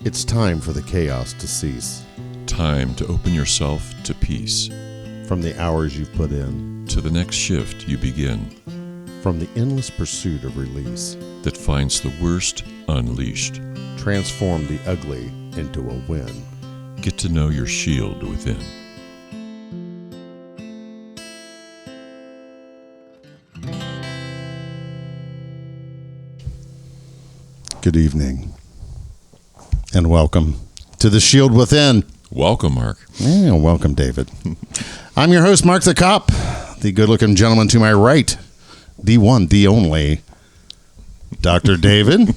It's time for the chaos to cease. Time to open yourself to peace. From the hours you've put in. To the next shift you begin. From the endless pursuit of release. That finds the worst unleashed. Transform the ugly into a win. Get to know your shield within. Good evening, and welcome to the Shield Within. Welcome, Mark. Yeah, welcome, David. I'm your host, Marc the Cop, the good-looking gentleman to my right, the one, the only, Dr. David.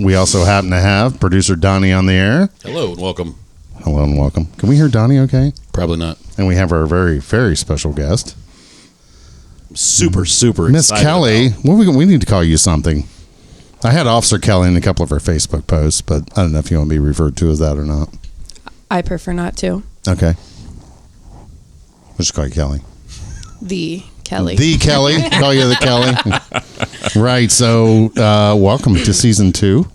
We also happen to have producer Donnie on the air. Hello and welcome. Hello and welcome. Can we hear Donnie okay? Probably not. And we have our very, very special guest, Super Miss excited Kelli. about. We need to call you something. I had Officer Kelli in a couple of her Facebook posts, but I don't know if you want to be referred to as that or not. I prefer not to. Okay. We'll just call you Kelli. The Kelli. The Kelli. Call you the Kelli. Right. So, welcome to season 2.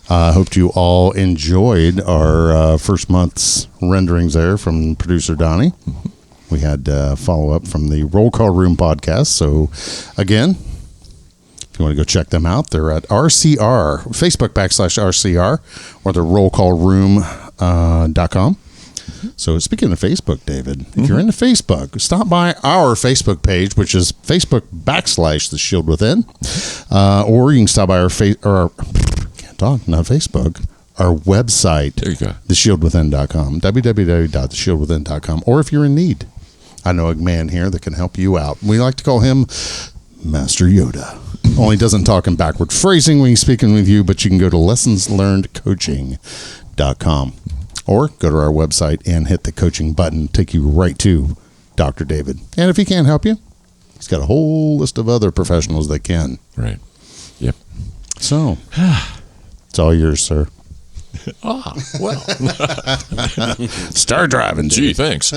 Hope you all enjoyed our first month's renderings there from producer Donnie. We had follow up from the Roll Call Room podcast. So, again, if you want to go check them out, they're at RCR, Facebook /RCR, or the rollcallroom.com. So speaking of Facebook, David, if you're into Facebook, stop by our Facebook page, which is Facebook /The Shield Within, or you can stop by our our website, There you go. theshieldwithin.com, www.theshieldwithin.com, or if you're in need, I know a man here that can help you out. We like to call him Master Yoda. Only doesn't talk in backward phrasing when he's speaking with you, but you can go to lessonslearnedcoaching.com or go to our website and hit the coaching button, take you right to Dr. David. And if he can't help you, he's got a whole list of other professionals that can. Right. Yep. So, it's all yours, sir. Well. Start driving, Gee, dude. thanks.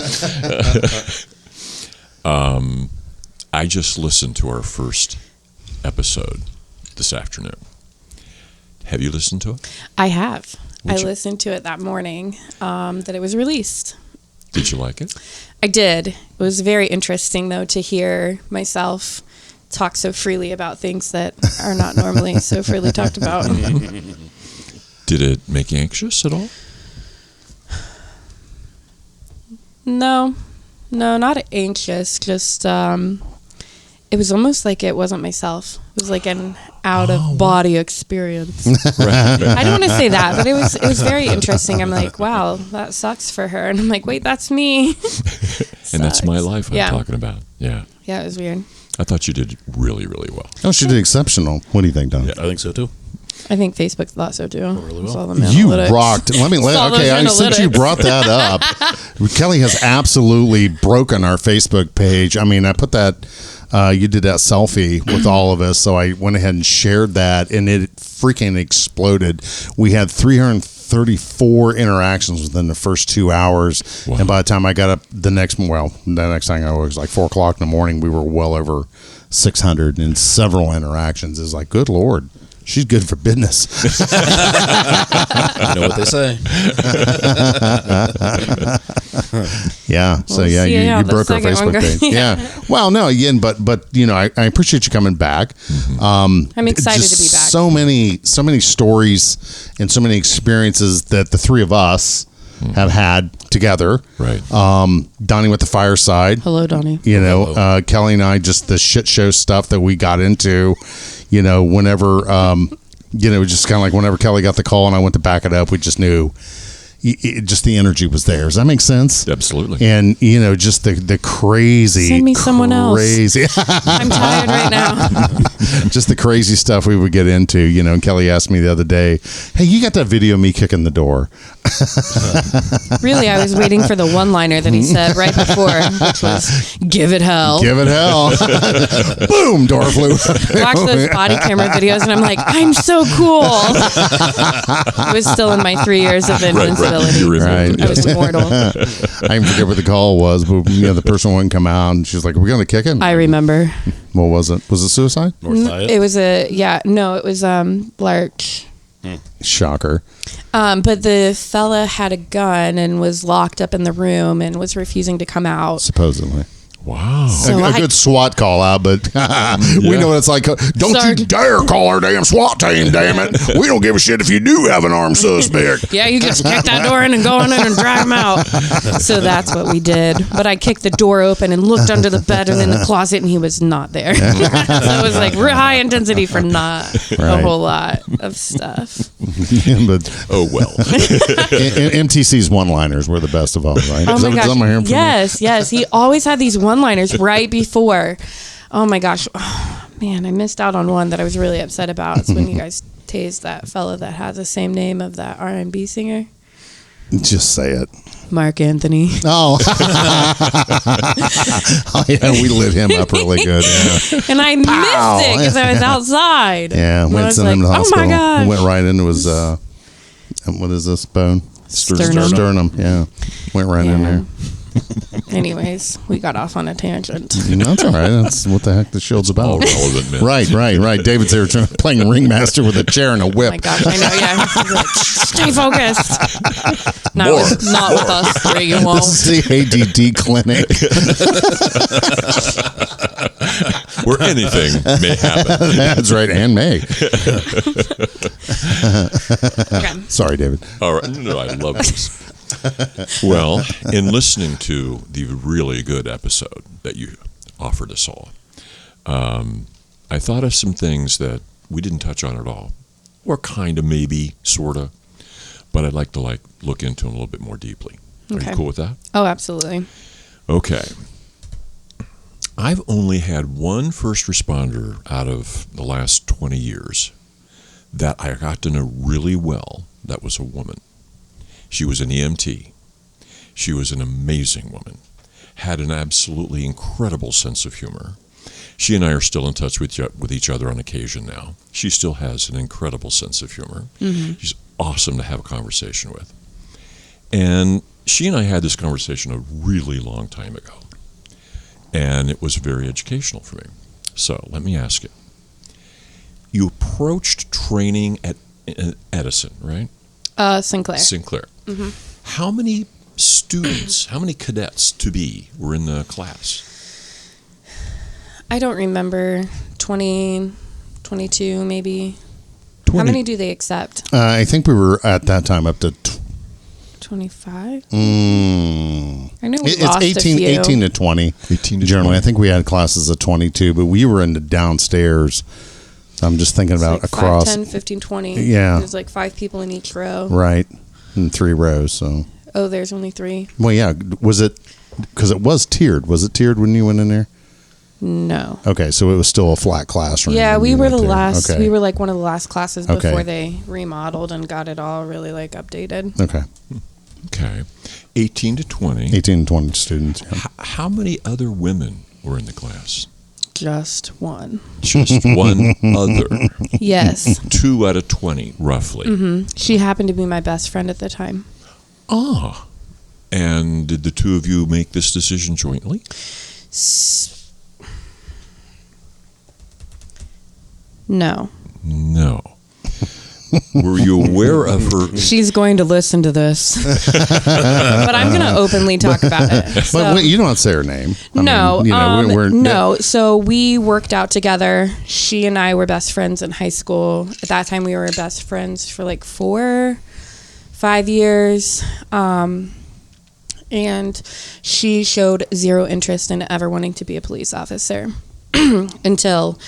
I just listened to our first episode this afternoon. Have you listened to it? I have. Would I you- listened to it that morning that it was released. Did you like it? I did. It was very interesting, though, to hear myself talk so freely about things that are not normally so freely talked about. Did it make you anxious at all? No, not anxious. Just it was almost like it wasn't myself. It was like an out-of-body experience. Right. I don't want to say that, but it was very interesting. I'm like, wow, that sucks for her. And I'm like, wait, that's me. And that's my life I'm Yeah. talking about. Yeah. Yeah, it was weird. I thought you did really, really well. Oh, she did exceptional. What do you think, Don? Yeah, I think so too. I think Facebook thought so too. really well. Saw them You analytics. rocked. Saw those Since you analytics. brought that up, Kelli has absolutely broken our Facebook page. I mean, I put that, you did that selfie with all of us, so I went ahead and shared that, and it freaking exploded. We had 334 interactions within the first 2 hours, Wow. and by the time I got up the next thing I was like 4 o'clock in the morning, we were well over 600 and several interactions. It's like, good Lord. She's good for business. You know what they say. Yeah. So We'll yeah, see how you the broke our second one Facebook goes. page. Yeah. Well, no, again, but you know, I appreciate you coming back. I'm excited just to be back. So many stories and so many experiences that the three of us have had together. Right. Donnie with the fireside. Hello, Donnie. You know, Kelli and I, just the shit show stuff that we got into, you know, whenever, just kind of like whenever Kelli got the call and I went to back it up, we just knew just the energy was there. Does that make sense? Absolutely. And, you know, just the crazy. Send me someone else. Crazy. I'm tired right now. Just the crazy stuff we would get into, you know. And Kelli asked me the other day, hey, you got that video of me kicking the door? Really, I was waiting for the one-liner that he said right before, which was, give it hell. Give it hell. Boom, door flew. Watch those body camera videos, and I'm like, I'm so cool. I was still in my 3 years of invincibility. You remember. Right. I was immortal. I even forget what the call was, but you know, the person wouldn't come out, and she's like, "Are we going to kick it?" I remember. What was it? Was it suicide? North Hyatt. It was it was Lark. Shocker. But the fella had a gun and was locked up in the room and was refusing to come out. Supposedly. Wow. So a good SWAT call out, but we know what it's like. Don't Sorry. you dare call our damn SWAT team, damn it. We don't give a shit if you do have an armed suspect. Yeah, you just kick that door in and go on in and drive him out. So that's what we did. But I kicked the door open and looked under the bed and in the closet, and he was not there. So it was like real high intensity for not a whole lot of stuff. But Oh, well. MTC's one-liners were the best of all, right? Oh Is my that gosh. what I'm hearing from you? Yes. He always had these one-liners right before. Oh my gosh. Oh, man, I missed out on one that I was really upset about. It's when you guys tased that fella that has the same name of that R&B singer. Just say it. Marc Anthony. Oh. Oh, yeah, we lit him up really good. Yeah, And I missed it because I was outside. yeah And I went was sent him to the like, hospital. oh my gosh. Went right into his, what is this, bone? Sternum. Sternum, yeah. Went right in there. Anyways, we got off on a tangent. That's all right. That's what the heck the shield's All about. relevant, man. Right. David's there playing ringmaster with a chair and a Oh whip. my gosh, I know, yeah. He's like, stay focused. Not with us three, you won't. This is the ADD clinic. Where anything may happen. That's right, and May. Okay. Sorry, David. All right. No, I love this. Well, in listening to the really good episode that you offered us all, I thought of some things that we didn't touch on at all, or kind of, maybe, sort of, but I'd like to look into them a little bit more deeply. Are Okay. you cool with that? Oh, absolutely. Okay. I've only had one first responder out of the last 20 years that I got to know really well. That was a woman. She was an EMT. She was an amazing woman. Had an absolutely incredible sense of humor. She and I are still in touch with each other on occasion now. She still has an incredible sense of humor. Mm-hmm. She's awesome to have a conversation with. And she and I had this conversation a really long time ago. And it was very educational for me. So let me ask you. You approached training at Edison, right? Sinclair. Sinclair. Mm-hmm. How many students, how many cadets to be were in the class? I don't remember. 20, 22 maybe. 20. How many do they accept? I think we were at that time up to 25? I I know we it's lost 18, a few. 18 to 20. 18 to generally. 20. I think we had classes of 22, but we were in the downstairs. I'm just thinking It's about like across. 5, 10, 15, 20. Yeah. There's like 5 people in each row. Right. In 3 rows. So, Oh, there's only 3? well, yeah. Was it, because it was tiered. Was it tiered when you went in there? No. Okay. So it was still a flat classroom. Yeah, when we you were went the there. last. Okay. We were like one of the last classes Okay. before they remodeled and got it all really like updated. Okay. Okay. 18 to 20. 18 to 20 students. Yeah. How many other women were in the class? Just one. Just one other. Yes. 2 out of 20, roughly. She happened to be my best friend at the time. Ah. And did the two of you make this decision jointly? No. No. Were you aware of her? She's going to listen to this. But I'm going to openly talk about it. So. But wait, you don't have to say her name. I No, mean, you know, no. So we worked out together. She and I were best friends in high school. At that time, we were best friends for like 4, 5 years. And she showed zero interest in ever wanting to be a police officer until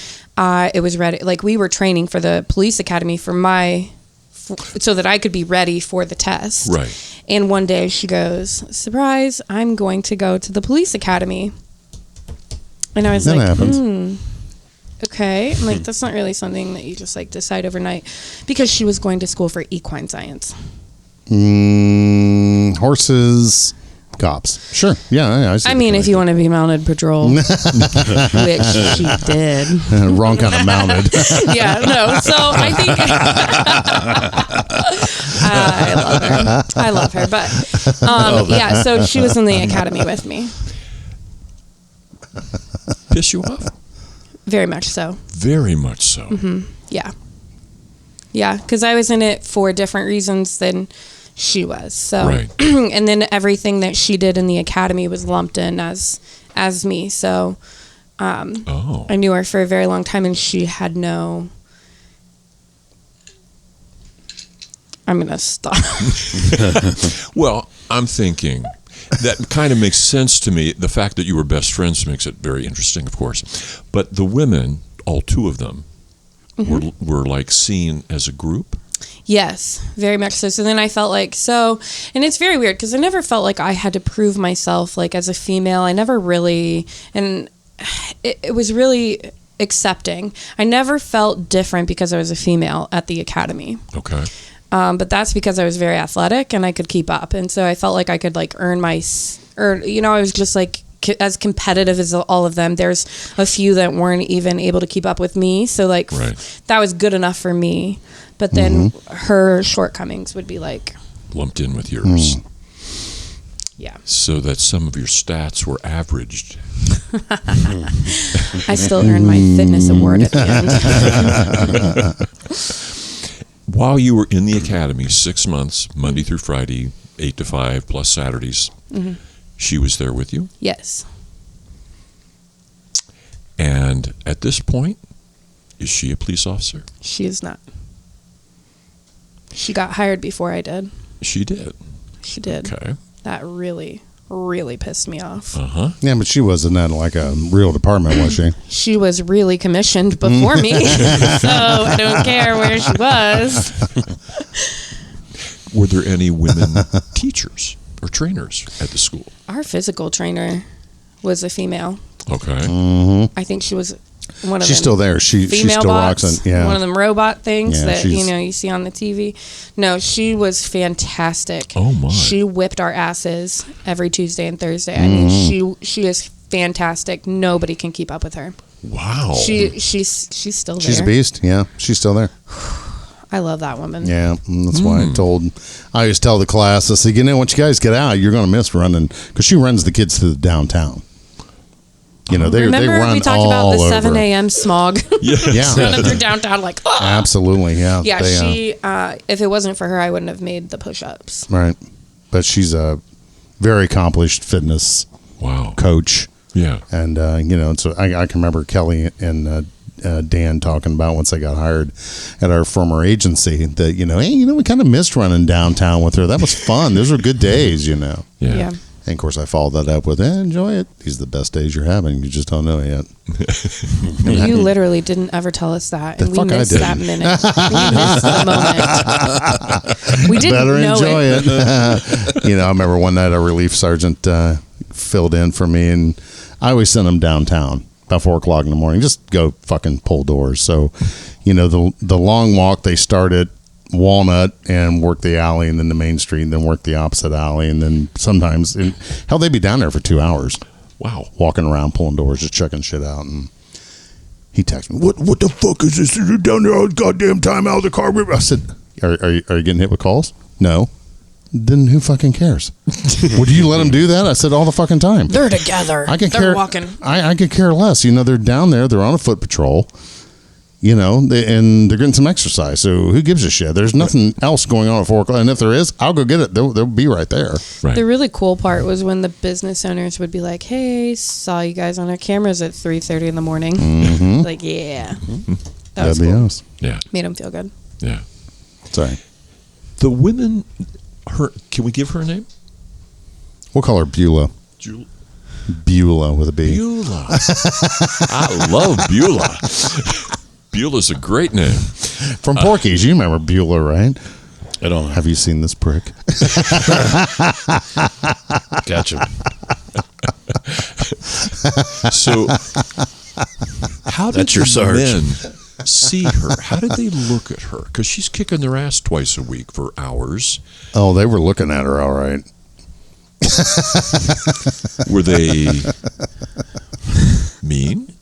it was ready. Like we were training for the police academy so that I could be ready for the test. Right. And one day she goes, surprise, I'm going to go to the police academy. And I was That like, happens. Okay. I'm like, that's not really something that you just like decide overnight, because she was going to school for equine science. Horses, cops. Sure. Yeah. I mean, if you want to be mounted patrol, which she did. Wrong kind of mounted. Yeah, no. So I think I love her, but yeah. So she was in the academy with me. Piss you off? Very much so. Very much so. Yeah. Yeah, because I was in it for different reasons than she was. So, Right. And then everything that she did in the academy was lumped in as me. So, I knew her for a very long time, and she had no. I'm gonna stop. Well, I'm thinking that kind of makes sense to me. The fact that you were best friends makes it very interesting, of course. But the women, all two of them, were like seen as a group. Yes, very much so. So then I felt like and it's very weird because I never felt like I had to prove myself like as a female. I never really, and it was really accepting. I never felt different because I was a female at the academy. Okay. But that's because I was very athletic and I could keep up. And so I felt like I could like I was just like as competitive as all of them. There's a few that weren't even able to keep up with me. So like that was good enough for me. But then her shortcomings would be like lumped in with yours. Yeah. So that some of your stats were averaged. I still earned my fitness award at the end. While you were in the academy, 6 months, Monday through Friday, 8 to 5, plus Saturdays, she was there with you? Yes. And at this point, is she a police officer? She is not. She got hired before I did. She did. She did. Okay. That really, really pissed me off. Yeah, but she wasn't in like a real department, was she? She was really commissioned before me, so I don't care where she was. Were there any women teachers or trainers at the school? Our physical trainer was a female. Okay. I think she was one of She's them still there. She still rocks bots, it. Yeah. one of them robot things Yeah, that you see on the TV. No, she was fantastic. Oh my! She whipped our asses every Tuesday and Thursday. I mean, she is fantastic. Nobody can keep up with her. Wow. She's still there. She's a beast. Yeah, she's still there. I love that woman. Yeah, and that's why I always tell the class, I say, once you guys get out, you're going to miss running, because she runs the kids to the downtown. They Remember run we talked all about the over. 7 a.m. smog? Yeah. Running through downtown like, oh! Absolutely, yeah. Yeah, she, if it wasn't for her, I wouldn't have made the push-ups. Right. But she's a very accomplished fitness coach. Yeah. And, so I can remember Kelly and Dan talking about once I got hired at our former agency that, we kind of missed running downtown with her. That was fun. Those were good days, Yeah. And of course, I followed that up with, enjoy it. These are the best days you're having. You just don't know it yet. You literally didn't ever tell us that. And we missed that minute. We missed the moment. We didn't Better know enjoy it. I remember one night a relief sergeant filled in for me, and I always sent him downtown about 4 o'clock in the morning. Just go fucking pull doors. So, the long walk, they start at Walnut and work the alley and then the main street and then work the opposite alley, and then sometimes they'd be down there for 2 hours. Wow. Walking around pulling doors, just checking shit out. And he texted me, what the fuck is this? You're down there all the goddamn time out of the car. I said, are you getting hit with calls? No. Then who fucking cares? Would you let them do that? I said all the fucking time. They're together. They're walking. I could care less. They're down there. They're on a foot patrol. And they're getting some exercise. So who gives a shit? There's nothing else going on at 4 o'clock. And if there is, I'll go get it. They'll be right there. Right. The really cool part was when the business owners would be like, hey, saw you guys on our cameras at 3:30 in the morning. Like, yeah. That was cool. Else. Yeah. Made them feel good. Yeah. Sorry. The women, can we give her a name? We'll call her Beulah. Beulah with a B. Beulah. I love Beulah. Beulah's a great name. From Porky's, you remember Beulah, right? I don't know. Have you seen this prick? Gotcha. So, how did That's your Sarge. men see her? How did they look at her? Because she's kicking their ass twice a week for hours. Oh, they were looking at her all right. Were they mean?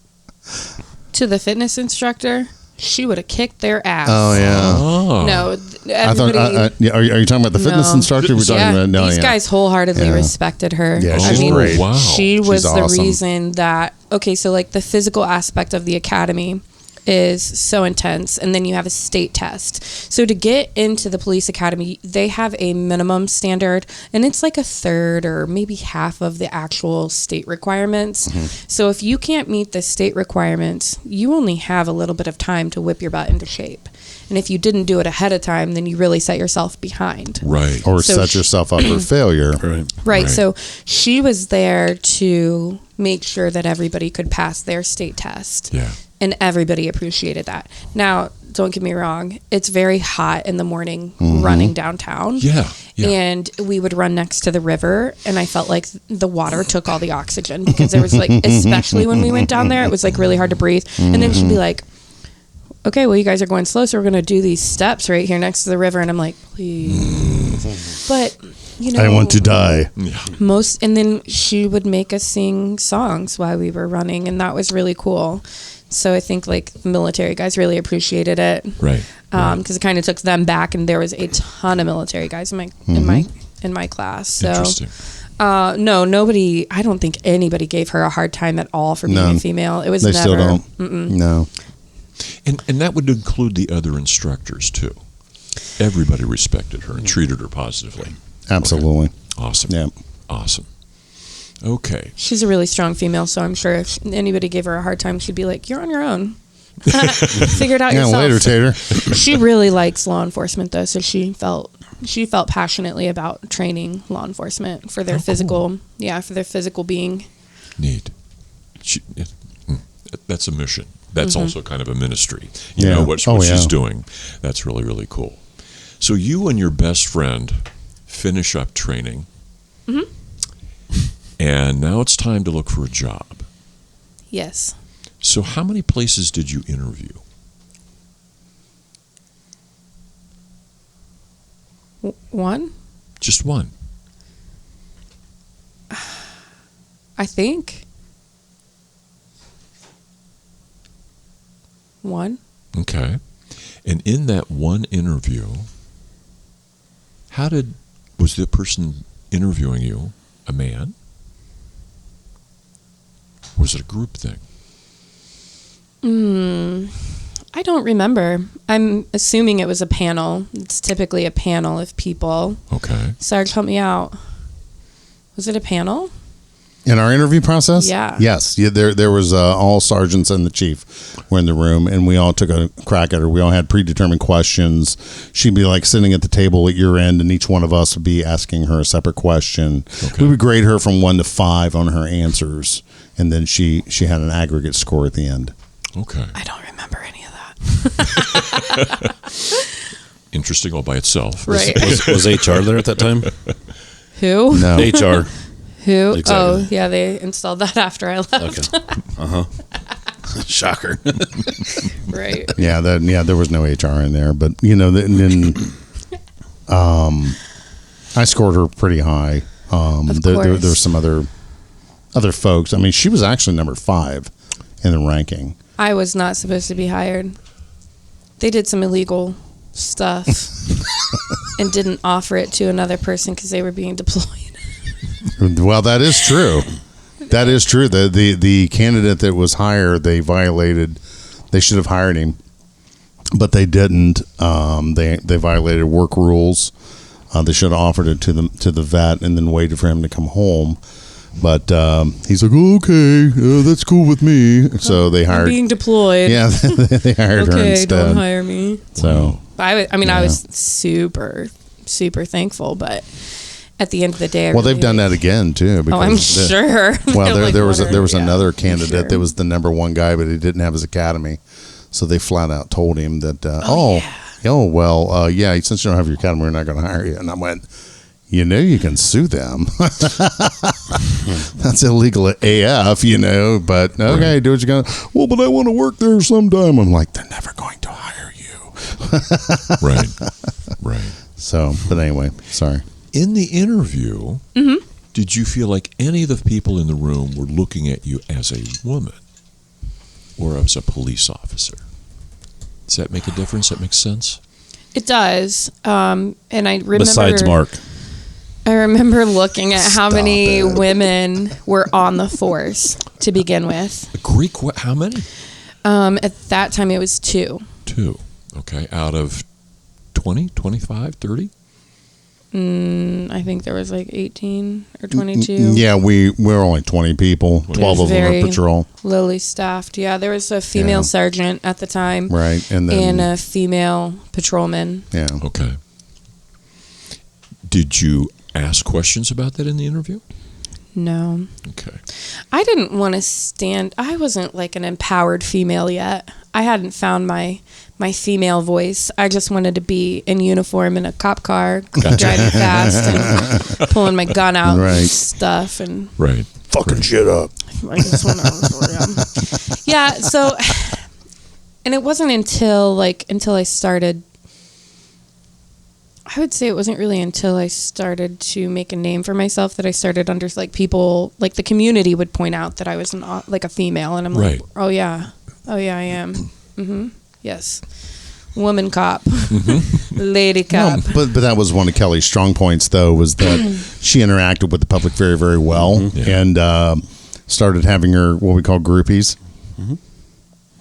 To the fitness instructor, she would have kicked their ass. Oh, yeah. Oh. No, I thought, everybody. are you talking about the fitness No. instructor? We're talking about These guys wholeheartedly respected her. Yeah, I she's mean, great. Wow. She was She's the awesome. reason that, so like the physical aspect of the academy, is so intense, and then you have a state test. So to get into the police academy, they have a minimum standard, and it's like a third or maybe half of the actual state requirements. So if you can't meet the state requirements, you only have a little bit of time to whip your butt into shape. And if you didn't do it ahead of time, then you really set yourself behind. Right. Or So set yourself up for failure. Right. So she was there to make sure that everybody could pass their state test. Yeah. And everybody appreciated that. Now, don't get me wrong. It's very hot in the morning running downtown. Yeah. And we would run next to the river, and I felt like the water took all the oxygen, because there was like, especially when we went down there, it was like really hard to breathe. And then she'd be like, okay, well, you guys are going slow, so we're going to do these steps right here next to the river. And I'm like, please. But, you know. I want to die. And then she would make us sing songs while we were running, and that was really cool. So I think like the military guys really appreciated it. Right. Because it kind of took them back, and there was a ton of military guys in my class. So Interesting. no, nobody, I don't think anybody gave her a hard time at all for being a female. It was They never. still don't. No. And that would include the other instructors too. Everybody respected her and treated her positively. Absolutely. Okay. Awesome. Yeah. Awesome. Okay. She's a really strong female, so I'm sure if anybody gave her a hard time, she'd be like, "You're on your own. Figure it out Yeah, yourself." later, Tater. She really likes law enforcement, though, so she felt passionately about training law enforcement for their physical being. Neat. That's a mission. That's also kind of a ministry. You Yeah. know what Oh, she's yeah. doing. That's really, really cool. So you and your best friend finish up training. And now it's time to look for a job. Yes. So how many places did you interview? One, Just one. I think. One. Okay. And in that one interview, was the person interviewing you a man? Or was it a group thing? I don't remember. I'm assuming it was a panel. It's typically a panel of people. Okay. Sarge, help me out. Was it a panel? In our interview process? Yeah. Yes. Yeah, there was all sergeants and the chief were in the room, and we all took a crack at her. We all had predetermined questions. She'd be like sitting at the table at your end, and each one of us would be asking her a separate question. Okay. We would grade her from 1 to 5 on her answers, and then she had an aggregate score at the end. Okay. I don't remember any of that. Interesting all by itself. Right. Was HR there at that time? Who? No. HR. Who? Exactly. Oh, yeah, they installed that after I left. Okay. Shocker. Right. Yeah, there was no HR in there, but then I scored her pretty high. There were some other folks. I mean, she was actually number 5 in the ranking. I was not supposed to be hired. They did some illegal stuff and didn't offer it to another person because they were being deployed. Well, that is true. That is true. The candidate that was hired, they violated. They should have hired him, but they didn't. They violated work rules. They should have offered it to the vet and then waited for him to come home. But he's like, okay, that's cool with me. So they hired. I'm being deployed. Yeah, they hired her Okay, instead. don't hire me. So I was super, super thankful, but at the end of the day, they've done that again too. Oh, I'm sure. Well, They're like, there was yeah, another candidate sure. that was the number 1 guy, but he didn't have his academy, so they flat out told him that, since you don't have your academy, we're not going to hire you. And I went, you can sue them. That's illegal at AF, But okay, Right. do what you're going to. Well, but I want to work there sometime. I'm like, they're never going to hire you. Right. So, but anyway, sorry. In the interview, did you feel like any of the people in the room were looking at you as a woman or as a police officer? Does that make a difference? That makes sense? It does. And I remember. Besides Mark. I remember looking at how Stop many it. women were on the force to begin with. Greek, how many? At that time, it was 2. 2. Okay. Out of 20, 25, 30? I think there was like 18 or 22. Yeah, we're only 20 people. 12 of them very are patrol. lowly staffed. Yeah, there was a female sergeant at the time. Right. And then a female patrolman. Yeah. Okay. Did you ask questions about that in the interview? No. Okay. I didn't want to stand. I wasn't like an empowered female yet. I hadn't found my female voice. I just wanted to be in uniform in a cop car, driving fast and pulling my gun out and stuff. And right. Fucking shit up. I just want to, yeah. So, and it wasn't until I started. I would say it wasn't really until I started to make a name for myself that I started under people, like the community would point out that I was like a female, and I'm like, oh yeah, I am. Mm-hmm. Yes, woman cop, lady cop. No, but that was one of Kelly's strong points, though, was that she interacted with the public very, very well, and started having her what we call groupies. Mm-hmm.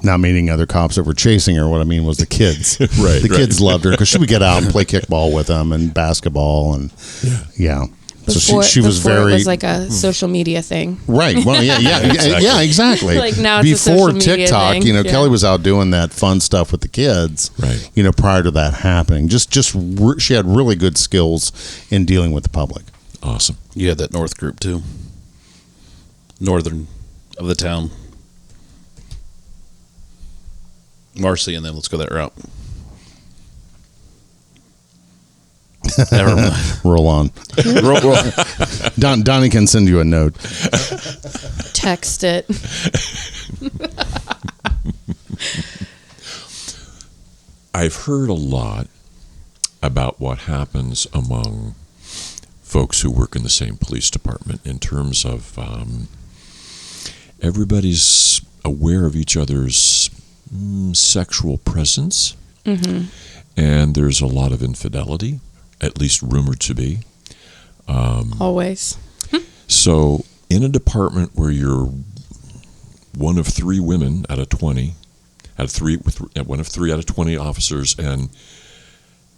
Not meaning other cops that were chasing her. What I mean was the kids. The kids loved her because she would get out and play kickball with them and basketball and Before, so she was very. It was like a social media thing. Right. Well, exactly. Like now it's a before social media TikTok, thing. Kelly was out doing that fun stuff with the kids. Right. Prior to that happening, she had really good skills in dealing with the public. Awesome. You had that north group too. Northern of the town. Marcy, and then let's go that route. Never mind. Roll on. roll. Donnie can send you a note. Text it. I've heard a lot about what happens among folks who work in the same police department in terms of everybody's aware of each other's sexual presence, and there's a lot of infidelity, at least rumored to be. Always. So in a department where you're one of 3 women out of 20, one of 3 out of 20 officers, and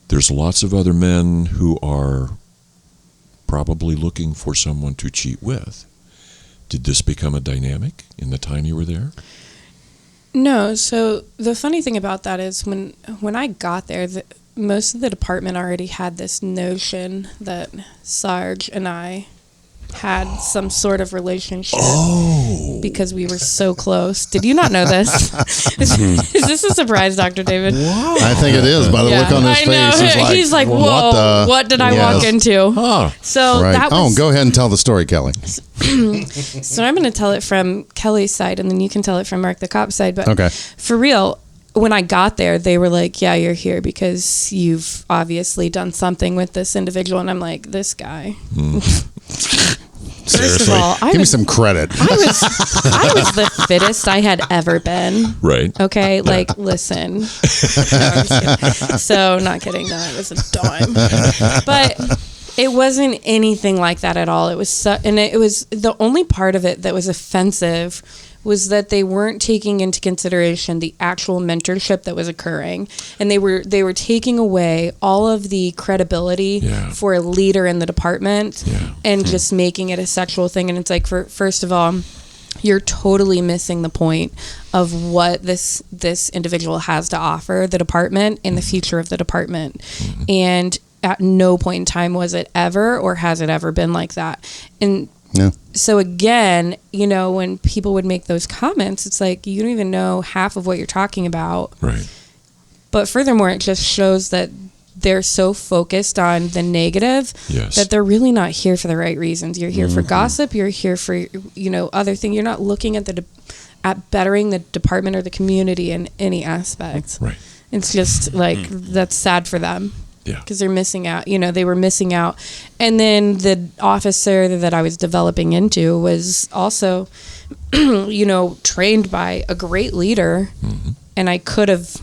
there's lots of other men who are probably looking for someone to cheat with. Did this become a dynamic in the time you were there? No. So the funny thing about that is when I got there, most of the department already had this notion that Sarge and I had some sort of relationship because we were so close. Did you not know this? Is this a surprise, Dr. David? Wow. I think it is by the look on his face. He's like, whoa, what did I walk into? So that was... go ahead and tell the story, Kelly. So I'm going to tell it from Kelly's side, and then you can tell it from Marc the Cop side. But for real, when I got there, they were like, yeah, you're here because you've obviously done something with this individual. And I'm like, this guy. First of all, give me some credit. I was the fittest I had ever been. Right. Okay, like listen. No, I'm just kidding. So not kidding. No, it was a dime. But it wasn't anything like that at all. It was and it was the only part of it that was offensive was that they weren't taking into consideration the actual mentorship that was occurring, and they were taking away all of the credibility for a leader in the department and just making it a sexual thing. And it's like, first of all, you're totally missing the point of what this individual has to offer the department and the future of the department. And at no point in time was it ever or has it ever been like that. And so again, when people would make those comments, it's like, you don't even know half of what you're talking about. Right. But furthermore, it just shows that they're so focused on the negative that they're really not here for the right reasons. You're here for gossip. You're here for, other things. You're not looking at at bettering the department or the community in any aspect. Right. It's just like, that's sad for them. Yeah. Because they're missing out. They were missing out. And then the officer that I was developing into was also, trained by a great leader. And I could have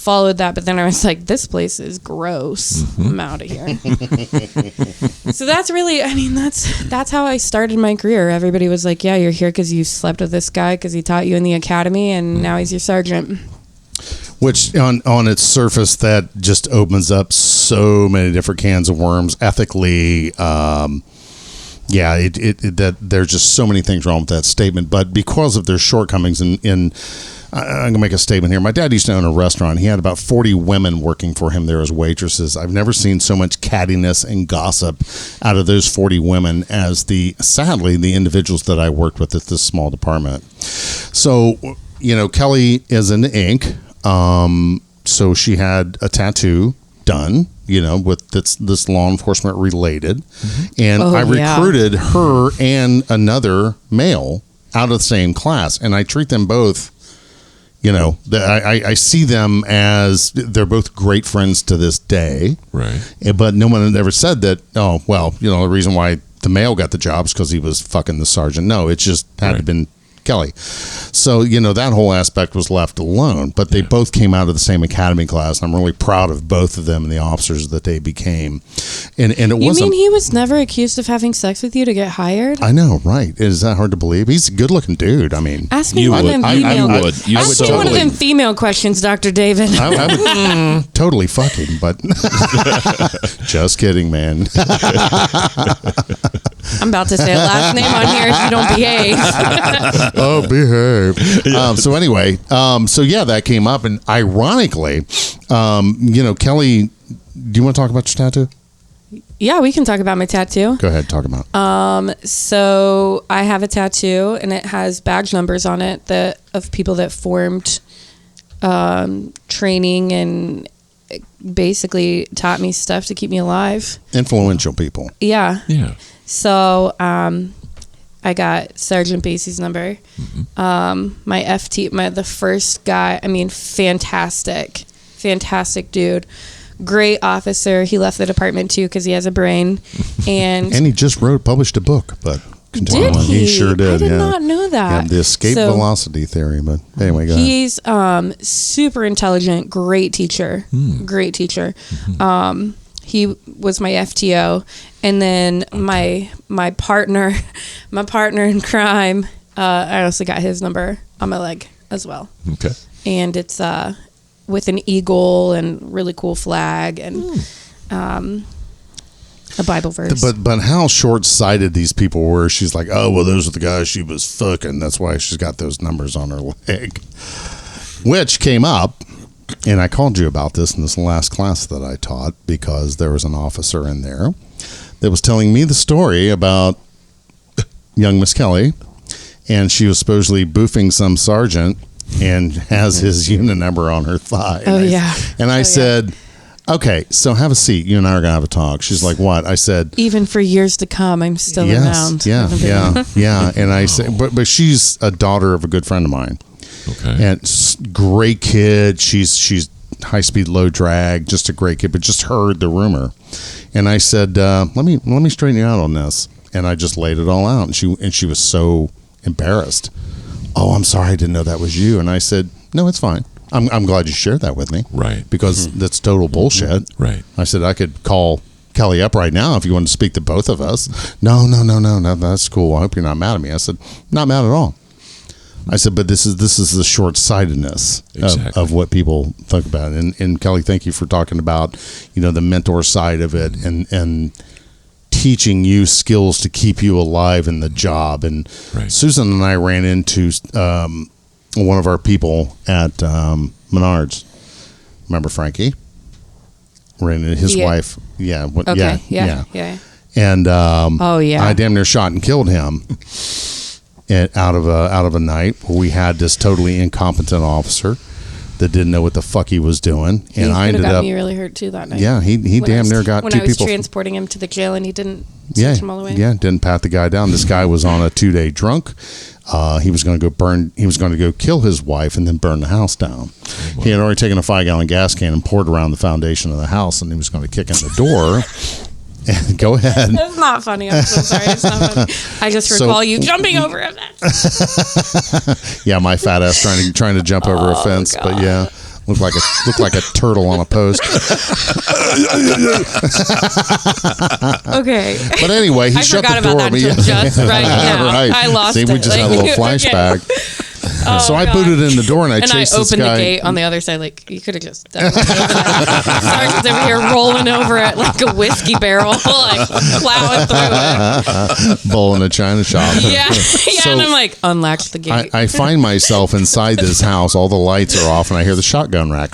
followed that, but then I was like, this place is gross. I'm out of here. So that's really, I mean, that's how I started my career. Everybody was like, yeah, you're here because you slept with this guy because he taught you in the academy, and now he's your sergeant. Which on its surface, that just opens up so many different cans of worms ethically. That there's just so many things wrong with that statement. But because of their shortcomings in I'm going to make a statement here. My dad used to own a restaurant. He had about 40 women working for him there as waitresses. I've never seen so much cattiness and gossip out of those 40 women as sadly, the individuals that I worked with at this small department. So, Kelli is in the ink. So she had a tattoo done, with this law enforcement related. And I recruited her and another male out of the same class. And I treat them both, I see them as they're both great friends to this day. Right. But no one had ever said that, the reason why the male got the job is because he was fucking the sergeant. No, it just had to have been Kelli. So, that whole aspect was left alone, but they both came out of the same academy class. And I'm really proud of both of them and the officers that they became. And it wasn't. You mean he was never accused of having sex with you to get hired? I know, right? Is that hard to believe? He's a good-looking dude. I mean, ask me one of them female questions, Dr. David. I would totally fuck him, but just kidding, man. I'm about to say a last name on here if you don't behave. Oh, behave. So anyway, that came up, and ironically, Kelli, do you want to talk about your tattoo? Yeah, we can talk about my tattoo. Go ahead, talk about it. So I have a tattoo, and it has badge numbers on it of people that formed training and basically taught me stuff to keep me alive. Influential people. Yeah. Yeah. So I got Sergeant Basie's number. My FT, the first guy, fantastic dude. Great officer. He left the department too because he has a brain. And he just published a book, but did he? He sure did. I did not know that. Yeah, the escape velocity theory, but anyway, go ahead. He's super intelligent, great teacher. Great teacher. He was my FTO, and then my partner in crime. I also got his number on my leg as well. Okay. And it's with an eagle and really cool flag and a Bible verse. But how short-sighted these people were. She's like, oh, well, those are the guys she was fucking. That's why she's got those numbers on her leg. Which came up, and I called you about this in this last class that I taught because there was an officer in there that was telling me the story about young Miss Kelli, and she was supposedly boofing some sergeant and has his unit number on her thigh. And I said, okay, so have a seat. You and I are going to have a talk. She's like, what? I said, even for years to come, I'm still around. Yeah. And I said, but she's a daughter of a good friend of mine. Okay. And great kid. She's high speed, low drag, just a great kid, but just heard the rumor. And I said, let me straighten you out on this. And I just laid it all out. And she was so embarrassed. Oh, I'm sorry, I didn't know that was you. And I said, no, it's fine. I'm glad you shared that with me. Right. Because that's total bullshit. Right. I said, I could call Kelli up right now if you wanted to speak to both of us. No, that's cool. I hope you're not mad at me. I said, not mad at all. I said, but this is the short-sightedness of what people think about. And Kelli, thank you for talking about, the mentor side of it and teaching you skills to keep you alive in the job. And Susan and I ran into one of our people at Menards. Remember Frankie? Ran into his wife. Yeah. Yeah. And I damn near shot and killed him. Out of a night where we had this totally incompetent officer that didn't know what the fuck he was doing, and I ended up me really hurt too that night. Yeah, he damn near got two people. When I was transporting him to the jail, and he didn't search him all the way. Yeah, didn't pat the guy down. This guy was on a 2-day drunk. He was going to go kill his wife and then burn the house down. Wow. He had already taken a 5-gallon gas can and poured around the foundation of the house, and he was going to kick in the door. And go ahead. It's not funny. I'm so sorry. It's not funny. I just recall you jumping over a fence. Yeah, my fat ass trying to jump over a fence. God. But yeah, Looked like a turtle on a post. Okay. But anyway, he I shut forgot the door. about that until just right now. Right. I lost See, it. we just had a little flashback. So I booted in the door and I And I chased this opened guy. the gate on the other side. Like, you could have just done it. Sergeant's over here rolling over it like a whiskey barrel, like plowing through it. Bull in a china shop. Yeah. So and I'm like, unlatch the gate. I find myself inside this house. All the lights are off and I hear the shotgun rack.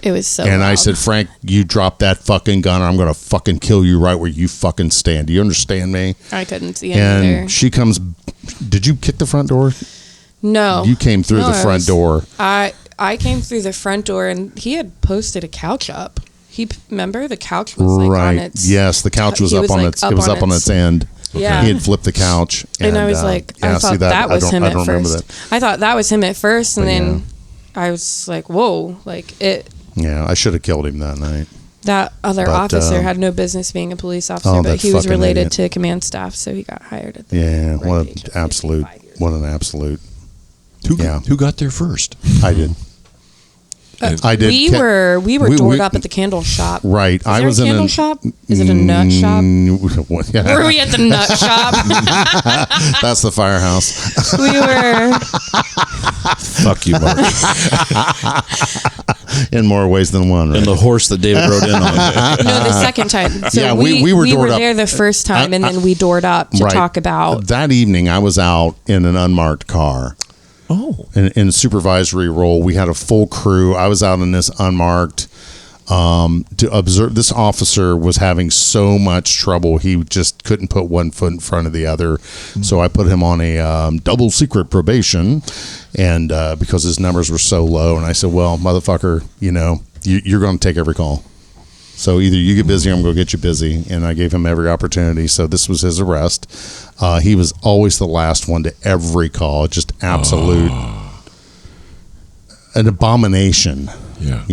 It was so And I loud. said, Frank, you drop that fucking gun or I'm going to fucking kill you right where you fucking stand. Do you understand me? I couldn't see it And either. she comes. Did you kick the front door? No. You came through No, the front door. I came through the front door and he had posted a couch up. Remember the couch was like Right. on its Yes, the couch was he up was, on like, its. It was up on its end. Yeah. He had flipped the couch. And I was like, I thought that was him I at don't remember first. that. I thought that was him at first, and But then I was like, whoa, like it. Yeah, I should have killed him that night. That other But, officer had no business being a police officer, oh, but that he was fucking related idiot. to command staff, so he got hired at the Yeah, ripe what age an of absolute. 55 years. What an absolute. Who got there first? I did. I did. We were doored up at the candle shop. Right. Is I there was a in candle shop? Is it a nut shop? What, yeah. Were we at the nut shop? That's the firehouse. We were. Fuck you, Mark. In more ways than one, right? And the horse that David rode in on. No, the second time. So Yeah, we were doored up. there the first time, and then we doored up to Right. talk about. That evening, I was out in an unmarked car. Oh. In supervisory role. We had a full crew. I was out in this unmarked to observe. This officer was having so much trouble. He just couldn't put one foot in front of the other. So I put him on a double secret probation, and because his numbers were so low. And I said, well, motherfucker, you're going to take every call. So either you get busy or I'm going to get you busy. And I gave him every opportunity. So this was his arrest. He was always the last one to every call. Just absolute an abomination. Yeah.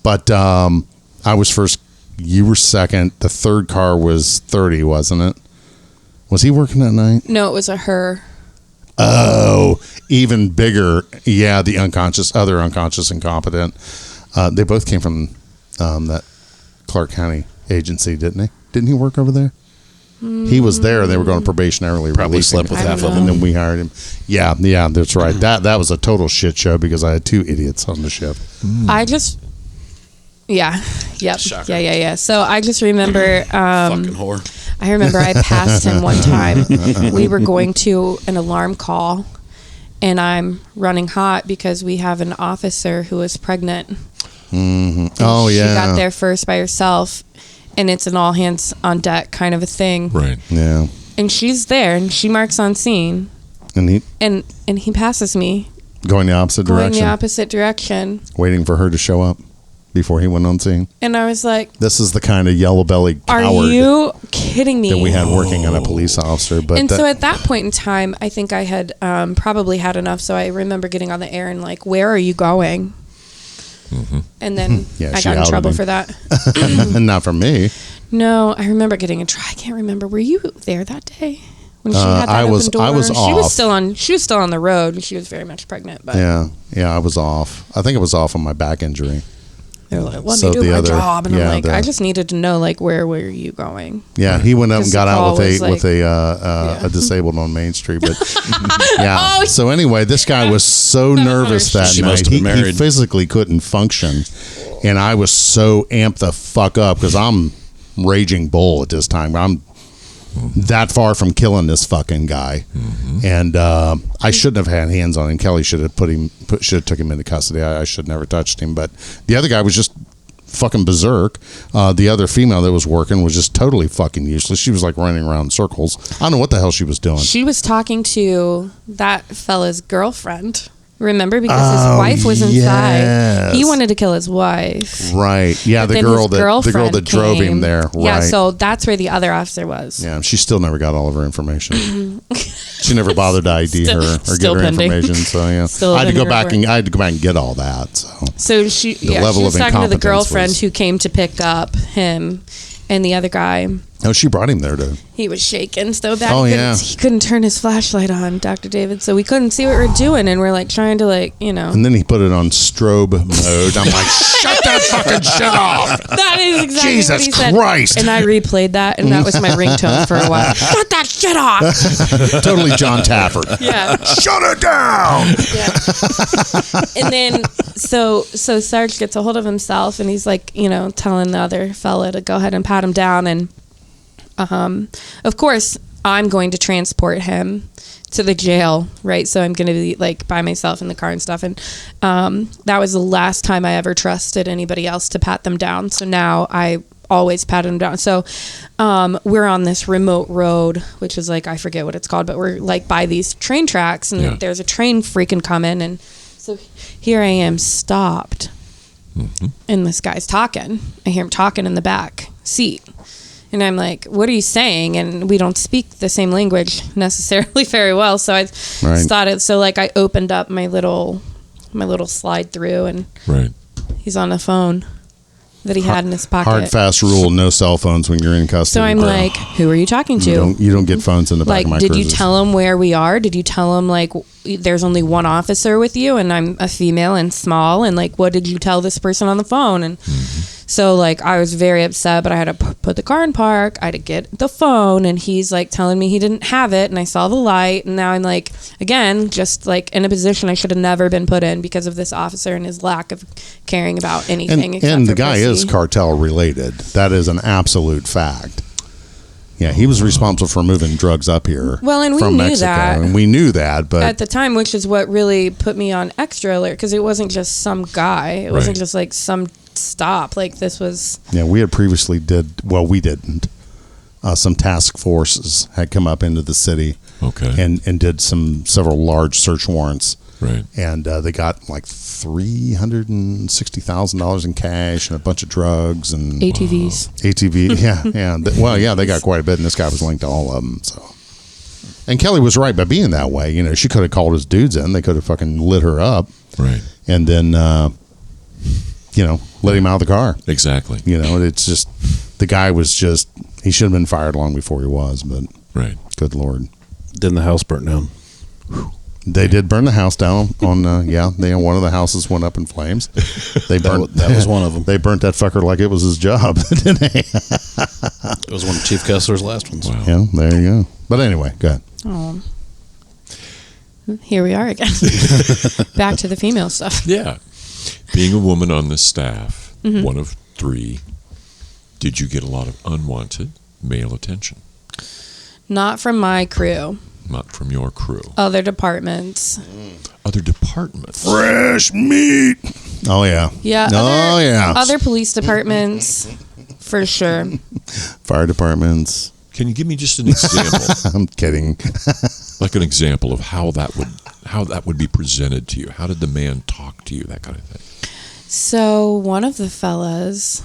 But I was first. You were second. The third car was 30, wasn't it? Was he working that night? No, it was a her. Oh, even bigger. Yeah, the other unconscious incompetent. They both came from that Clark County agency, didn't he? Didn't he work over there? He was there. They were going probationarily Probably releasing slept with him. half of and them. then we hired him. Yeah, that's right. That was a total shit show because I had two idiots on the ship. I just. Yeah. Yep. Shocker. Yeah. So I just remember. Fucking whore. I remember I passed him one time. We were going to an alarm call, and I'm running hot because we have an officer who is pregnant. Mm-hmm. Oh, yeah. She got there first by herself, and it's an all hands on deck kind of a thing. Right. Yeah. And she's there, and she marks on scene, And he and he passes me going the opposite going direction, the opposite direction, waiting for her to show up before he went on scene. and I was like, This is the kind of yellow-bellied "Are coward you kidding me?" that we had working on a police officer. But And so at that point in time, I think I had probably had enough. So I remember getting on the air and like, "Where are you going?" And then Yeah, I she got in outed trouble him. for that. and not from me. No, I remember getting in trouble. I can't remember. Were you there that day when she had that I open was- door? I was She off. was still on. She was still on the road. And she was very much pregnant. But Yeah, I was off. I think it was off on my back injury. they're like, "Let So me do the my other- job," and yeah, I'm like, the- "I just needed to know like where were you going?" Yeah, he went up and Because got the out call with was like- a disabled on Main Street. But yeah. Oh, So anyway, this guy was so nervous that She night. must have been He married. physically couldn't function, and I was so amped the fuck up because I'm raging bull at this time. I'm that far from killing this fucking guy, and I shouldn't have had hands on him. Kelly should have should have took him into custody. I should never touched him. But the other guy was just fucking berserk. The other female that was working was just totally fucking useless. She was like running around in circles. I don't know what the hell she was doing. She was talking to that fella's girlfriend. Remember, because Oh, his wife was inside. yes. He wanted to kill his wife. Right. Yeah, But the then girl his that girlfriend drove him came. there. Yeah, Right. so that's where the other officer was. Yeah, she still never got all of her information. She never bothered to ID her or Still get her pending. information. So yeah, Still I had to go pending back report. and I had to go back and get all that. So So she level was of talking to the incompetence girlfriend was- who came to pick up him and the other guy. Oh, she brought him there to. He was shaking so bad. Oh, He couldn't turn his flashlight on, Dr. David. So we couldn't see what we were doing. And we're like trying to And then he put it on strobe mode. I'm like, shut that fucking shit off. That is exactly Jesus what he said. Christ. And I replayed that, and that was my ringtone for a while. Shut that shit off. Totally John Tafford. Yeah. Shut it down. Yeah. And then so Sarge gets a hold of himself, and he's like, telling the other fella to go ahead and pat him down. And of course, I'm going to transport him to the jail, right? So I'm going to be like by myself in the car and stuff. And that was the last time I ever trusted anybody else to pat them down. So now I always pat them down. So we're on this remote road, which is like, I forget what it's called, but we're like by these train tracks, and there's a train freaking coming. And so here I am stopped, and this guy's talking. I hear him talking in the back seat. And I'm like, what are you saying? And we don't speak the same language necessarily very well. So I started, I opened up my little slide through, and he's on the phone that he had in his pocket. Hard, fast rule, no cell phones when you're in custody. So I'm like, who are you talking to? You don't get phones in the back of my did cruises. you tell him where we are? Did you tell him there's only one officer with you, and I'm a female and small, and what did you tell this person on the phone? And so I was very upset, but I had to put the car in park. I had to get the phone, and he's telling me he didn't have it, and I saw the light, and now I'm again, just in a position I should have never been put in because of this officer and his lack of caring about anything. And the for guy pussy. is cartel related. That is an absolute fact. Yeah, he was responsible for moving drugs up here. Well, and we from knew Mexico, that. and we knew that, but at the time, which is what really put me on extra alert, because it wasn't just some guy. It wasn't just some stop. This was. Yeah, we had previously we didn't. Some task forces had come up into the city, and did several large search warrants. Right. And they got $360,000 in cash and a bunch of drugs and ATVs. ATV, yeah. They got quite a bit, and this guy was linked to all of them. So, and Kelly was right by being that way. She could have called his dudes in. They could have fucking lit her up, right? And then, let him out of the car. Exactly. It's just the guy was just he should have been fired long before he was, but good Lord, Didn't the house burn down? They did burn the house down on, one of the houses went up in flames. They burnt, that was one of them. They burnt that fucker like it was his job, didn't they? It was one of Chief Kessler's last ones. Wow. Yeah, there you go. But anyway, go ahead. Oh. Here we are again. Back to the female stuff. Yeah. Being a woman on the staff, one of 3, did you get a lot of unwanted male attention? Not from my crew. Not from your crew. Other departments. Other departments. Fresh meat. Oh, yeah. Yeah. Other police departments, for sure. Fire departments. Can you give me just an example? I'm kidding. Like an example of how that would be presented to you. How did the man talk to you? That kind of thing. So one of the fellas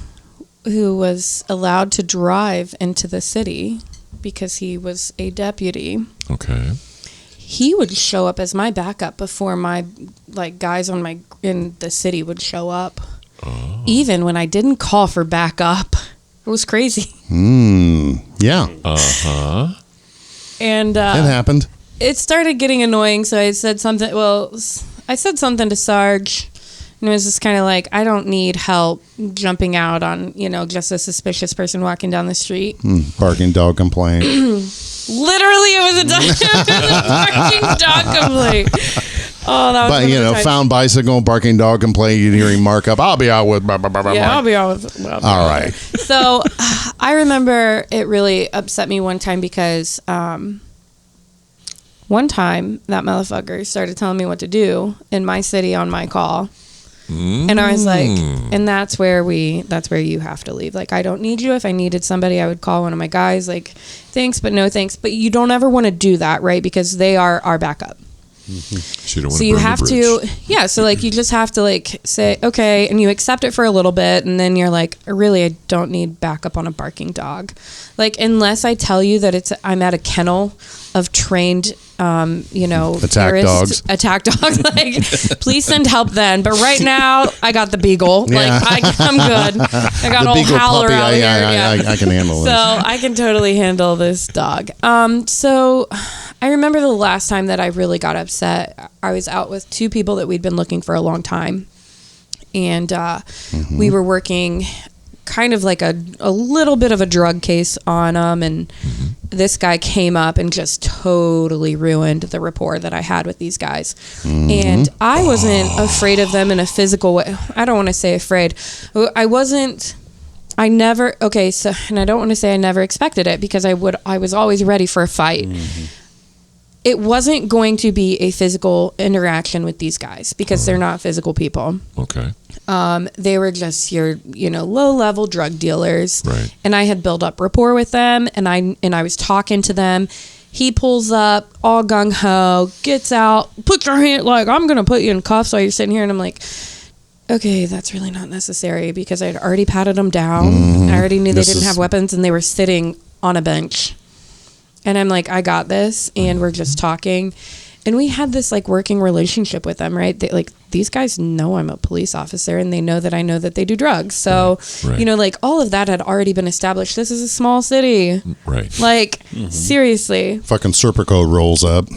who was allowed to drive into the city because he was a deputy. Okay. He would show up as my backup before my guys in the city would show up. Oh. Even when I didn't call for backup. It was crazy. Yeah. Uh-huh. And it happened. It started getting annoying, so I said something to Sarge. And it was just kind of I don't need help jumping out on, just a suspicious person walking down the street. Barking dog complaint. Literally, it was a barking dog complaint. Oh, that was But, found bicycle, barking dog complaint. You'd hear him mark up, I'll be out with... I'll be out with... All right. So, I remember it really upset me one time because... one time, that motherfucker started telling me what to do in my city on my call. And I was like, and that's where you have to leave. I don't need you. If I needed somebody, I would call one of my guys. Thanks, but no thanks. But you don't ever want to do that, right? Because they are our backup. So you don't want So you have to, so you just have to say, okay, and you accept it for a little bit. And then you're really, I don't need backup on a barking dog. Unless I tell you that I'm at a kennel of trained Attack dogs. Attack dogs. Like, please send help then. But right now, I got the beagle. Yeah. Like, I'm good. I got The old beagle Howler puppy, out here. I can handle So this. I can totally handle this dog. So I remember the last time that I really got upset. I was out with two people that we'd been looking for a long time. And we were working kind of like a little bit of a drug case on them. And this guy came up and just totally ruined the rapport that I had with these guys. And I wasn't afraid of them in a physical way. I don't want to say afraid. And I don't want to say I never expected it, because I was always ready for a fight. It wasn't going to be a physical interaction with these guys, because they're not physical people. Okay. They were just your, low-level drug dealers. Right. And I had built up rapport with them, and I was talking to them. He pulls up, all gung-ho, gets out, puts your hand, like, I'm going to put you in cuffs while you're sitting here. And I'm like, okay, that's really not necessary, because I'd already patted them down. I already knew they didn't have weapons, and they were sitting on a bench. And I'm like, I got this. And we're just talking. And we had this like working relationship with them, right? These guys know I'm a police officer, and they know that I know that they do drugs. So, Right. all of that had already been established. This is a small city. Right. Like, seriously. Fucking Serpico rolls up.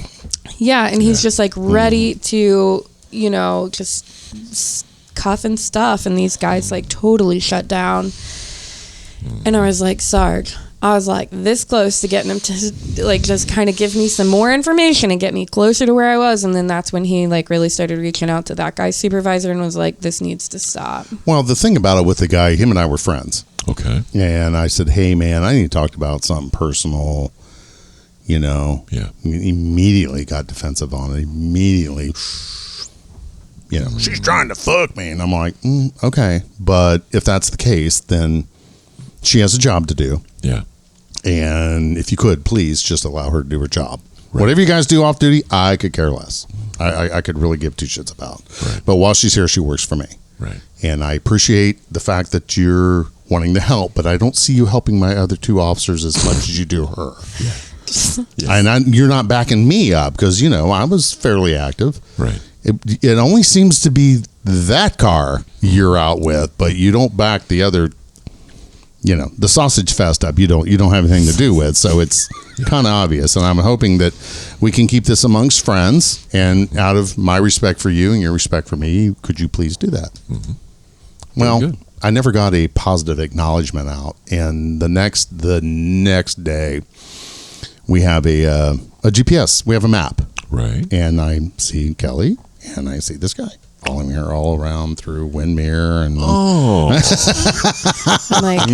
Yeah. And he's just like ready to, just cuff and stuff. And these guys like totally shut down. And I was like, Sarge, I was like this close to getting him to like just kind of give me some more information and get me closer to where I was. And then that's when he like really started reaching out to that guy's supervisor and was like, this needs to stop. Well, the thing about it with the guy, him and I were friends. Okay. And I said, hey, man, I need to talk about something personal. Yeah. He immediately got defensive on it. Immediately, she's trying to fuck me. And I'm like, okay. But if that's the case, then she has a job to do. Yeah. And if you could, please just allow her to do her job. Right. Whatever you guys do off duty, I could care less. I could really give two shits about. Right. But while she's here, she works for me. Right. And I appreciate the fact that you're wanting to help, but I don't see you helping my other two officers as much as you do her. Yeah. And you're not backing me up because, I was fairly active. Right. It only seems to be that car you're out with, but you don't back the other, the sausage fest up. You don't have anything to do with. So it's kind of obvious. And I'm hoping that we can keep this amongst friends. And out of my respect for you and your respect for me, could you please do that? Mm-hmm. Well, good. I never got a positive acknowledgement out. And the next day, we have a GPS. We have a map. Right. And I see Kelly, and I see this guy following her all around through Windmere. And Oh. I'm like,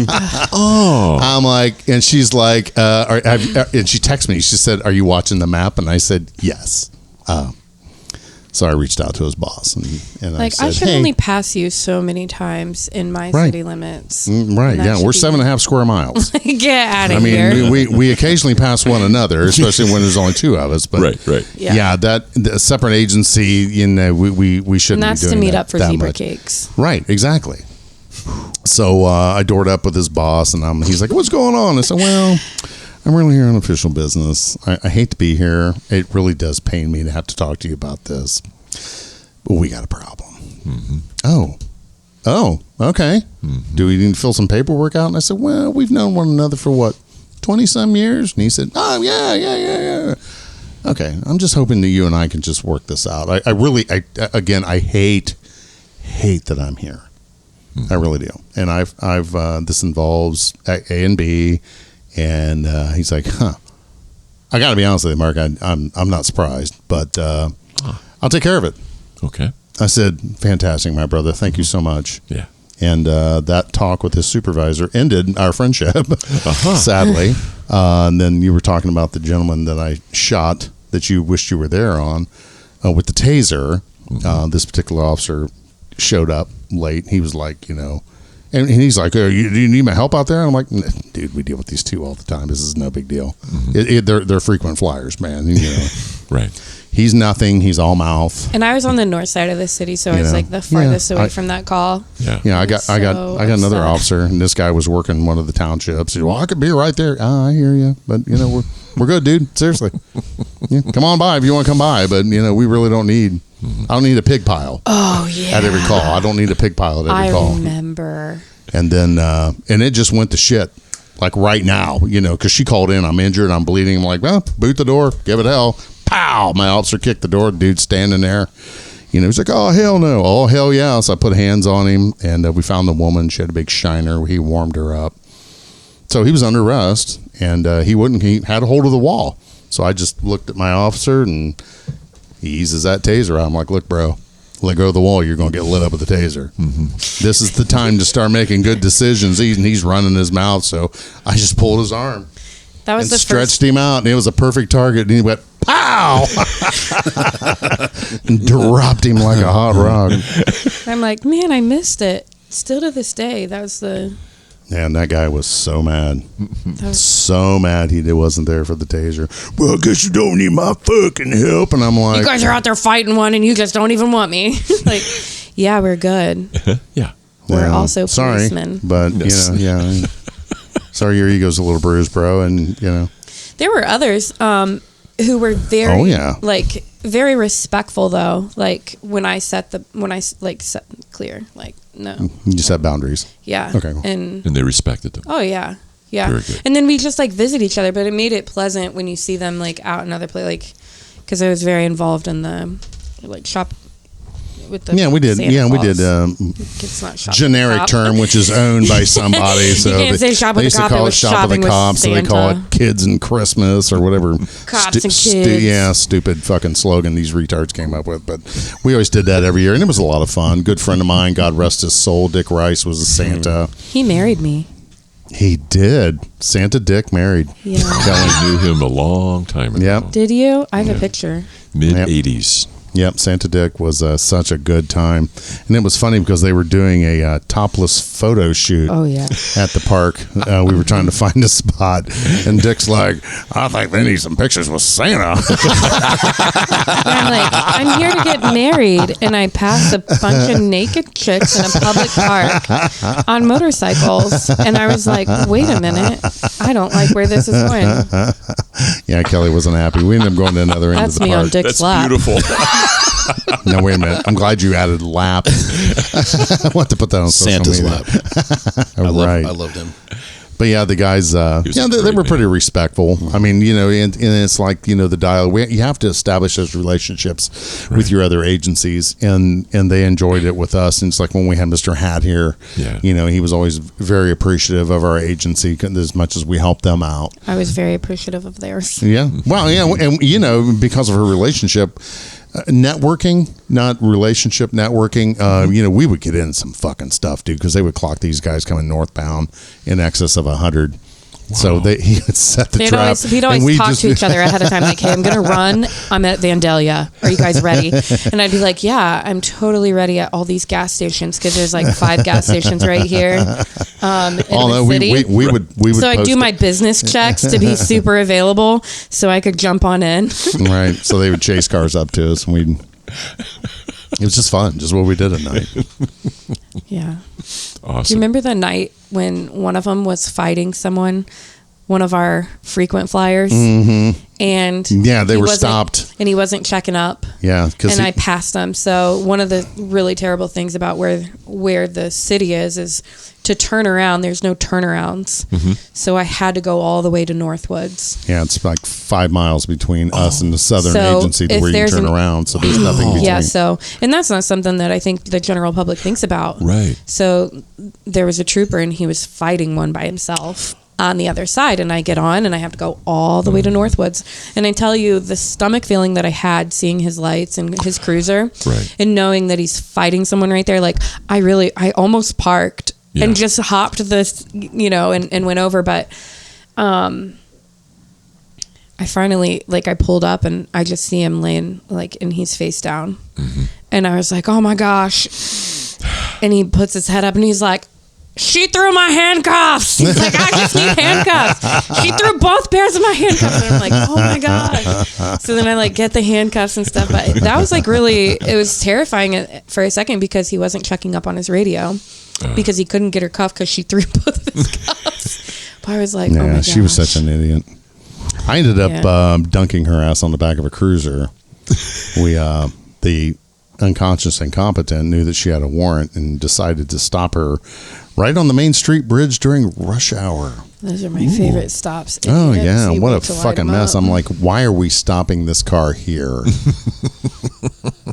I'm like, and she's like, and she texted me. She said, "Are you watching the map?" And I said, "Yes." So I reached out to his boss, and like, I said, I should "Hey, only pass you so many times in my Right. city limits. right? And that Yeah, should we're be- 7.5 square miles. Get out of I here. mean, we occasionally pass one another, especially when there's only two of us. But Right. yeah, that the separate agency, we shouldn't. And that's be to doing meet that up for that zebra much. cakes. Right, exactly. So I doored up with his boss, and he's like, "What's going on?" I said, "Well, I'm really here on official business. I hate to be here. It really does pain me to have to talk to you about this, but we got a problem." Mm-hmm. Oh, okay. Mm-hmm. Do we need to fill some paperwork out? And I said, "Well, we've known one another for what, 20-some years?" And he said, "Oh, yeah. Okay, I'm just hoping that you and I can just work this out. I hate that I'm here. I really do. And this involves A and B." And he's like, I got to be honest with you, Mark. I'm not surprised, but I'll take care of it. Okay. I said, "Fantastic, my brother. Thank you so much." Yeah. And that talk with his supervisor ended our friendship, sadly. And then you were talking about the gentleman that I shot that you wished you were there on with the taser. This particular officer showed up late. He was like, and he's like, do you need my help out there? And I'm like, "Dude, we deal with these two all the time. This is no big deal. They're frequent flyers, man." Right. He's nothing. He's all mouth. And I was on the north side of the city, so I You was know, like the farthest yeah, away from that call. Yeah. Yeah, I got So another upset. officer, and this guy was working one of the townships. He said, well, I could be right there. I hear you, but you know, we're good, dude. Seriously, yeah, come on by if you want to come by. But you know, we really don't need. I don't need a pig pile Oh yeah. at every call. I don't need a pig pile at every I call. remember. And then and it just went to shit. Like right now, you know, because she called in. I'm injured. I'm bleeding. I'm like, well, boot the door. Give it hell. Pow! My officer kicked the door. Dude standing there. You know, he's like, oh, hell no. Oh, hell yeah. So I put hands on him, and we found the woman. She had a big shiner. He warmed her up. So he was under arrest, and he had a hold of the wall. So I just looked at my officer, and he eases that taser out. I'm like, look, bro, let go of the wall. You're going to get lit up with a taser. Mm-hmm. This is the time to start making good decisions. He's running his mouth. So I just pulled his arm. That was And the stretched first. him out, and it was a perfect target. And he went, pow! And dropped him like a hot rock. I'm like, man, I missed it. Still to this day, that was the. And that guy was so mad. That was, So mad he wasn't there for the taser. Well, I guess you don't need my fucking help. And I'm like, you guys are out there fighting one, and you just don't even want me. Like, yeah, we're good. Yeah. We're well, also sorry, policemen. but, Yes. you know, yeah. Sorry your ego's a little bruised, bro. And, you know. There were others who were very, Oh, yeah. like very respectful though. Like when I set clear, like no, You set boundaries. yeah, Okay, cool. and And they respected them. oh yeah, yeah. Very good. And then we just like visit each other, but it made it pleasant when you see them like out in other place, like because I was very involved in the like shop with the Yeah, we did. Santa Yeah, we Claus. did. It's not shop with Generic the cop. term, which is owned by somebody. So can't say shop with they the used to cop, call it it was shop with shopping the with cop, so they call it Santa. kids and Christmas or whatever. Cops and kids. Yeah, stupid fucking slogan these retards came up with. But we always did that every year, and it was a lot of fun. Good friend of mine, God rest his soul, Dick Rice, was a Santa. He married me. He did. Santa Dick married. Yeah. Kelly knew him a long time ago. Yep. Did you? I have a picture. Mid 80s. Yep, Santa Dick was such a good time. And it was funny because they were doing a topless photo shoot Oh yeah. at the park. We were trying to find a spot. And Dick's like, I think they need some pictures with Santa. I'm like, I'm here to get married, and I passed a bunch of naked chicks in a public park on motorcycles, and I was like, wait a minute, I don't like where this is going. Yeah, Kelly wasn't happy. We ended up going to another end That's of the me on park. Dick's That's lap. beautiful. No, wait a minute. I'm glad you added lap. I want to put that on social Santa's media. lap. Right. I loved him. But yeah, the guys, was yeah, a they great were pretty man. respectful. I mean, you know, and it's like, you know, the dialogue. You have to establish those relationships with your other agencies, and they enjoyed it with us. And it's like when we had Mr. Hat here, Yeah. you know, he was always very appreciative of our agency as much as we helped them out. I was very appreciative of theirs. Yeah. Well, yeah, and you know, because of her relationship. Networking, not relationship networking. You know, we would get in some fucking stuff, dude, because they would clock these guys coming northbound in excess of 100. So he would set the trap. We'd and always we talk just- to each other ahead of time, like, hey, I'm going to run. I'm at Vandalia. Are you guys ready? And I'd be like, yeah, I'm totally ready at all these gas stations, because there's like 5 gas stations right here in the city. we would. So I post do my it. business checks to be super available so I could jump on in. Right. So they would chase cars up to us, and we'd. It was just fun, just what we did at night. Yeah. Do you Awesome. remember the night when one of them was fighting someone, one of our frequent flyers? Mm-hmm. And Yeah, they he were wasn't- stopped. And he wasn't checking up. Yeah, because And I passed him. So one of the really terrible things about where the city is to turn around. There's no turnarounds. Mm-hmm. So I had to go all the way to Northwoods. yeah, it's like 5 miles between us and the southern So agency to if where you can there's turn an- around. So there's nothing between. Yeah. So, and that's not something that I think the general public thinks about. Right. So there was a trooper, and he was fighting one by himself on the other side, and I get on and I have to go all the way to Northwoods. And I tell you, the stomach feeling that I had seeing his lights and his cruiser, Right. and knowing that he's fighting someone right there, like I almost parked Yeah. and just hopped this, you know, and went over. But I finally, like, I pulled up and I just see him laying, like, and he's face down. And I was like, oh my gosh. And he puts his head up and he's like, she threw my handcuffs. He's like, I just need handcuffs. She threw both pairs of my handcuffs. And I'm like, oh my gosh. So then I like get the handcuffs and stuff. But that was like really, it was terrifying for a second because he wasn't checking up on his radio because he couldn't get her cuffed because she threw both of his cuffs. But I was like, oh my gosh. She was such an idiot. I ended up dunking her ass on the back of a cruiser. The unconscious incompetent knew that she had a warrant and decided to stop her right on the Main Street Bridge during rush hour. Those are my favorite stops. Oh, yeah. What a fucking mess. I'm like, why are we stopping this car here?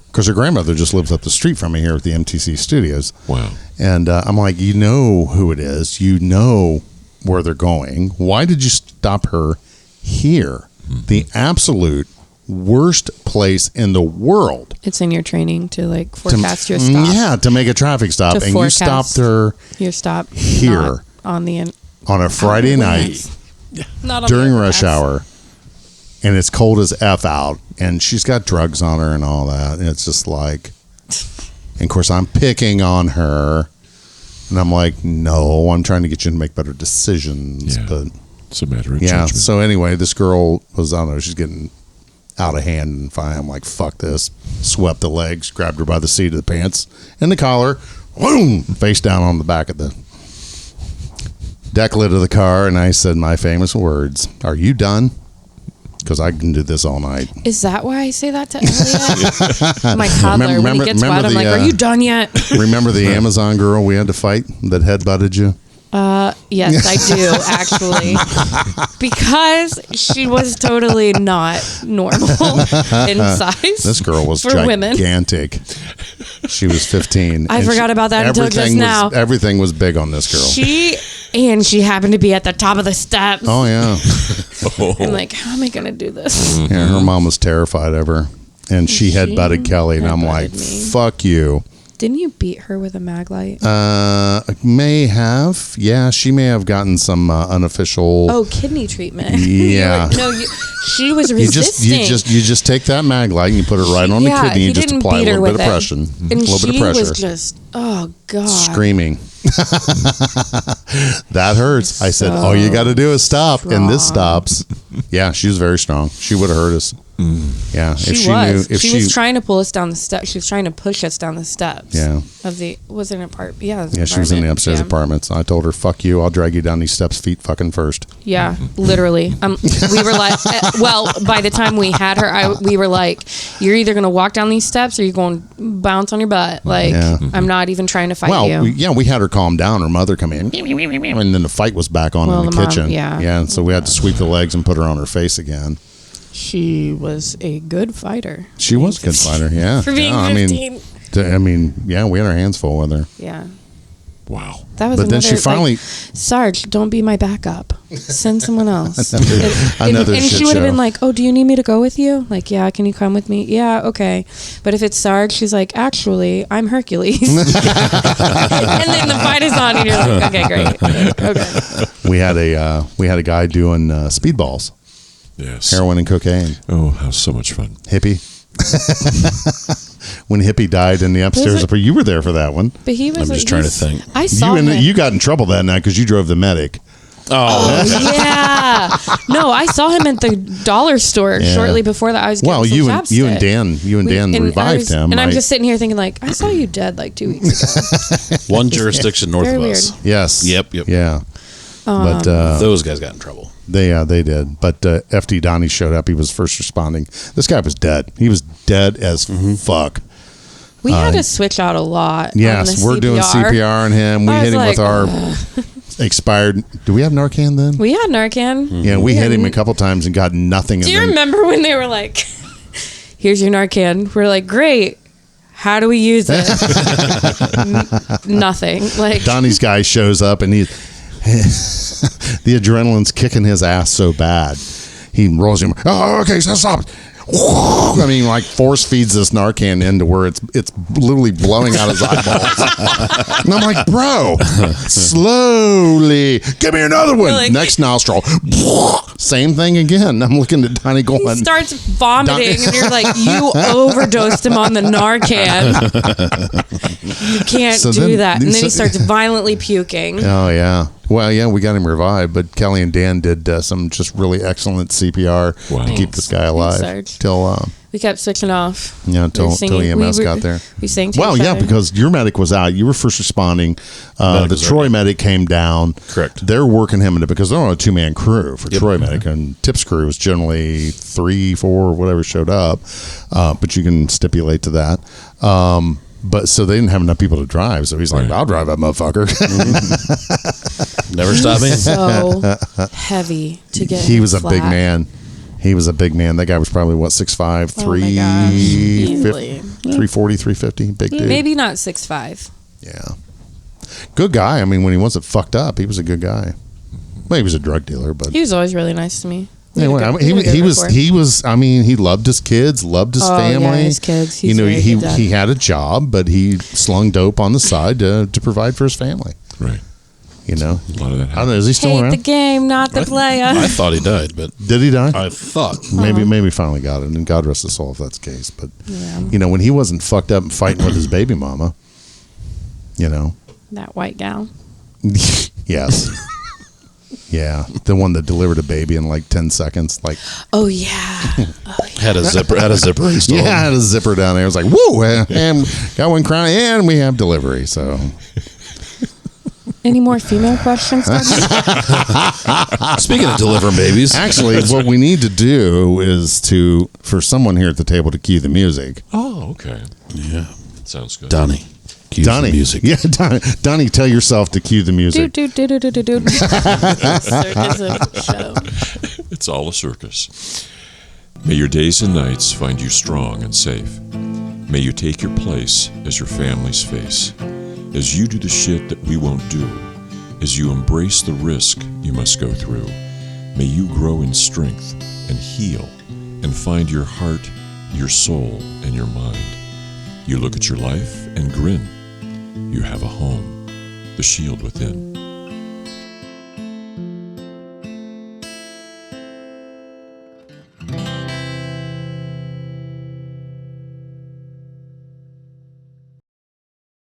Because her grandmother just lives up the street from me here at the MTC Studios. Wow. And I'm like, you know who it is. You know where they're going. Why did you stop her here? The absolute worst place in the world. It's in your training to like forecast your stop. Yeah, to make a traffic stop. And you stopped her your stop here on a Friday night not on during rush hour. And it's cold as F out. And she's got drugs on her and all that. And it's just like, and of course I'm picking on her. And I'm like, no, I'm trying to get you to make better decisions. Yeah. But it's a matter of judgment. So anyway, this girl was, I don't know, she's getting out of hand and fine. I'm like, fuck this. Swept the legs, grabbed her by the seat of the pants and the collar, boom, face down on the back of the deck lid of the car. And I said my famous words, are you done? Because I can do this all night. Is that why I say that to Elliot? My toddler, when he gets wet, I'm like, are you done yet? Remember the Amazon girl we had to fight that headbutted you? Yes, I do, actually. Because she was totally not normal in size. This girl was for gigantic. Women. She was 15. I forgot about that until just now. Everything was big on this girl. She happened to be at the top of the steps. Oh, yeah. I'm like, how am I going to do this? Yeah, her mom was terrified of her. And she headbutted Kelly. And I'm like, fuck you. Didn't you beat her with a mag light? May have. Yeah, she may have gotten some unofficial. Oh, kidney treatment. Yeah. She was resisting. You just take that mag light and you put it right on the kidney and just apply a little bit of pressure. And a little bit of pressure. She was just, oh God, screaming. That hurts. I said, all you got to do is stop, strong. And this stops. Yeah, she was very strong. She would have hurt us. Yeah, she was trying to pull us down the steps. She was trying to push us down the steps. Yeah, was it an apartment? Yeah, she was in the upstairs apartments. I told her, "Fuck you! I'll drag you down these steps, feet fucking first." Yeah, literally. We were like, well, by the time we had her, we were like, "You're either gonna walk down these steps or you're going to bounce on your butt." Like, I'm not even trying to fight you. We had her calm down. Her mother come in, and then the fight was back on in the kitchen. And so we had to sweep the legs and put her on her face again. She was a good fighter. She was a good fighter, yeah. For being 15. I mean, yeah, we had our hands full with her. Yeah. Wow. That was then she finally... Sarge, don't be my backup. Send someone else. another and shit she would have show. been like, oh, do you need me to go with you? Like, yeah, can you come with me? Yeah, okay. But if it's Sarge, she's like, actually, I'm Hercules. And then the fight is on and you're like, okay, great. Okay. We had a guy doing speedballs. Yes. Heroin and cocaine. Oh, how so much fun. Hippie. When Hippie died in the upstairs, you were there for that one. But he was. I'm just trying to think. I saw him. You got in trouble that night because you drove the medic. Oh yeah. No, I saw him at the dollar store shortly before that. I was getting some chapstick. you and Dan revived him. And I'm just sitting here thinking, like, I saw you dead like 2 weeks ago. One jurisdiction north Very of weird. us. Yes. Yep. Yeah. But those guys got in trouble. They did. But FD Donnie showed up. He was first responding. This guy was dead. He was dead as fuck. We had to switch out a lot. Yes, we're doing CPR on him. We hit him with our expired. Do we have Narcan then? We had Narcan. Yeah, we hit him a couple times and got nothing. Do you remember when they were like, here's your Narcan? We're like, great. How do we use it? Nothing. Like Donnie's guy shows up and the adrenaline's kicking his ass so bad. He rolls him. Oh, okay, so stop. I mean, like force feeds this Narcan into where it's literally blowing out his eyeballs. And I'm like, bro, slowly. Hey, give me another one. Like- Next nostril. Same thing again. I'm looking at Donnie going. He starts vomiting, and you're like, you overdosed him on the Narcan. You can't So do then- that. And then so- he starts violently puking. Oh yeah. Well, yeah, we got him revived, but Kelly and Dan did some just really excellent CPR Wow. to keep this guy alive Sarge. till We kept switching off. till singing. EMS We got there. We sang to Well, each yeah, other. because your medic was out. You were first responding. Medic The was Troy already- medic came down. Correct. They're working him into because they're on a 2-man crew for Yep. Troy medic, and Tip's crew was generally 3, 4, whatever showed up. But you can stipulate to that. But so they didn't have enough people to drive. So he's like, Right. "I'll drive that motherfucker." Never stop me. so heavy to get. He him was a big flat. man. He was a big man. That guy was probably what 6'5", Oh my gosh. Easily. 340, 350. Big dude. Maybe not 6'5". Yeah. Good guy. I mean, when he wasn't fucked up, he was a good guy. Well, he was a drug dealer, but He was always really nice to me. We had a anyway, good- I mean, we had a good rapport. he was. I mean, he loved his kids, loved his Oh, yeah, family. his kids. He's you know, very he good dad. he had a job, but he slung dope on the side to provide for his family. Right. You know, A lot of that I don't know. Is he still Hate around? the game, not the player. I thought he died, but Did he die? I thought. Maybe finally got it, and God rest his soul if that's the case. But Yeah. you know, when he wasn't fucked up and fighting with his baby mama, you know, That white gal. yes, yeah, the one that delivered a baby in like 10 seconds, like Oh yeah. Had a zipper installed. yeah, I had a zipper down there. It was like, woo, and got one crying, and we have delivery. So Any more female questions? Margie? Speaking of delivering babies, actually, what we need to do is for someone here at the table to cue the music. Oh, okay. yeah, Sounds good. Donnie, cue Donnie, some music. yeah, Donnie, tell yourself to cue the do music. do do do do do do. Circus of show. It's all a circus. May your days and nights find you strong and safe. May you take your place as your family's face. As you do the shit that we won't do. As you embrace the risk you must go through. May you grow in strength and heal and find your heart, your soul, and your mind. You look at your life and grin. You have a home, the shield within.